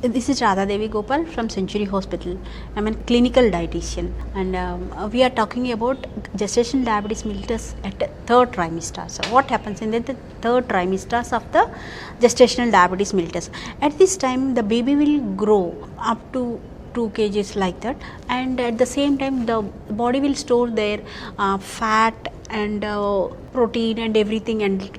This is Radha Devi Gopal from Century Hospital. I'm a clinical dietitian, and we are talking about gestational diabetes mellitus at third trimester. So, what happens in the third trimesters of the gestational diabetes mellitus? At this time, the baby will grow up to 2 kgs like that, and at the same time the body will store their fat and protein and everything, and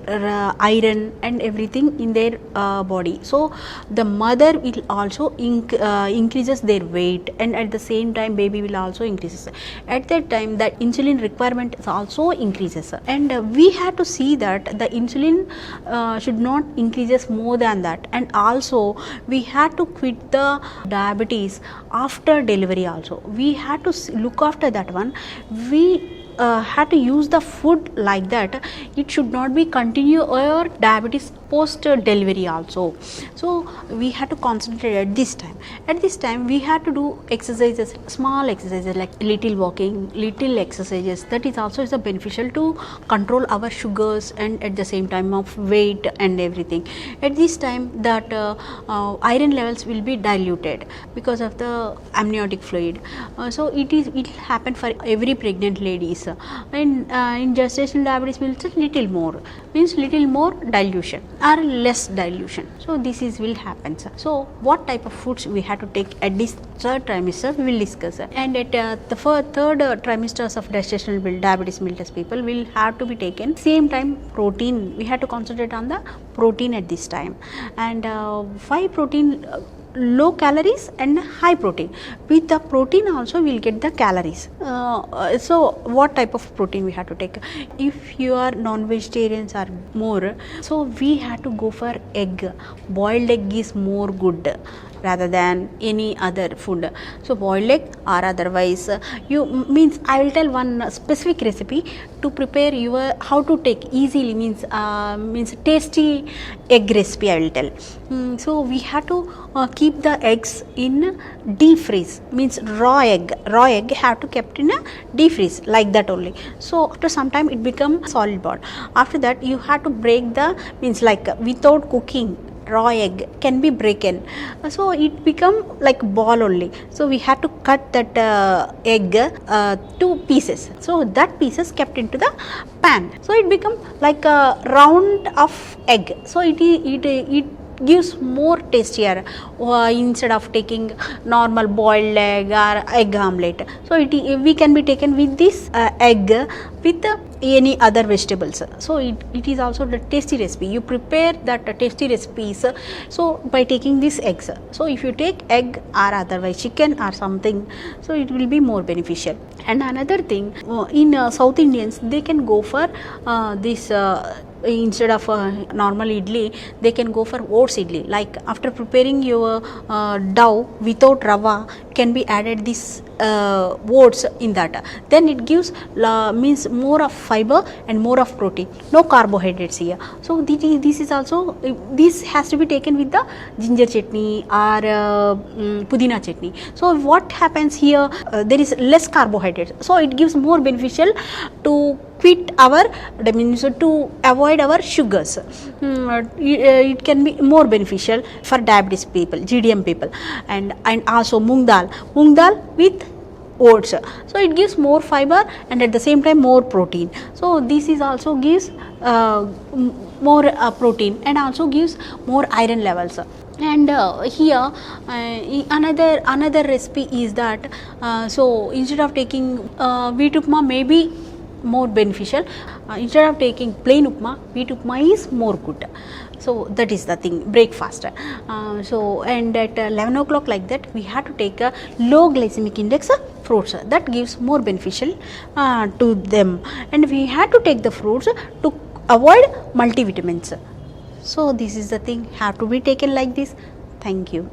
iron and everything in their body. So the mother will also increases their weight, and at the same time baby will also increases. At that time the insulin requirement also increases, and we have to see that the insulin should not increases more than that, and also we had to quit the diabetes after delivery also. We had to look after that one. We had to use the food like that. It should not be continue or diabetes post delivery also. So we had to concentrate at this time. At this time we had to do exercises, small exercises like little walking, little exercises. That is also is beneficial to control our sugars and at the same time of weight and everything. At this time that iron levels will be diluted because of the amniotic fluid. So it will happen for every pregnant ladies. And in gestational diabetes mellitus little more, means little more dilution or less dilution. So this is will happen. So what type of foods we have to take at this third trimester we will discuss. And at the third trimesters of gestational diabetes mellitus people will have to be taken same time protein. We have to concentrate on the protein at this time, and why protein? Low calories and high protein. With the protein also we will get the calories. So what type of protein we have to take? If you are non-vegetarians or more, so we have to go for egg. Boiled egg is more good rather than any other food. So boiled egg, or otherwise you means I will tell one specific recipe to prepare your how to take easily, means tasty egg recipe I will tell. So we have to keep the eggs in deep freeze, means raw egg have to kept in a deep freeze like that only. So after some time it become solid ball. After that you have to break the, means like without cooking raw egg can be broken, so it become like ball only. So we had to cut that egg to pieces, so that pieces kept into the pan, so it become like a round of egg. So it gives more tastier instead of taking normal boiled egg or egg omelette. So we can be taken with this egg with any other vegetables. So it is also the tasty recipe. You prepare that tasty recipes so by taking these eggs. So if you take egg or otherwise chicken or something, so it will be more beneficial. And another thing, in South Indians they can go for this instead of normal idli, they can go for oats idli. Like after preparing your dough without rava, can be added this oats in that, then it gives means more of fiber and more of protein, no carbohydrates here. So this is also, this has to be taken with the ginger chutney or pudina chutney. So what happens here, there is less carbohydrates, so it gives more beneficial to quit our, that means to avoid our sugars. It can be more beneficial for diabetes people, GDM people. And also moong dal with oats, so it gives more fiber and at the same time more protein. So this is also gives more protein and also gives more iron levels. And here another recipe is that so instead of taking wheat upma may be more beneficial, instead of taking plain upma, wheat upma is more good. So that is the thing, breakfast. So and at 11 o'clock like that we have to take a low glycemic index fruits, that gives more beneficial to them, and we have to take the fruits to avoid multivitamins. So this is the thing, have to be taken like this. Thank you.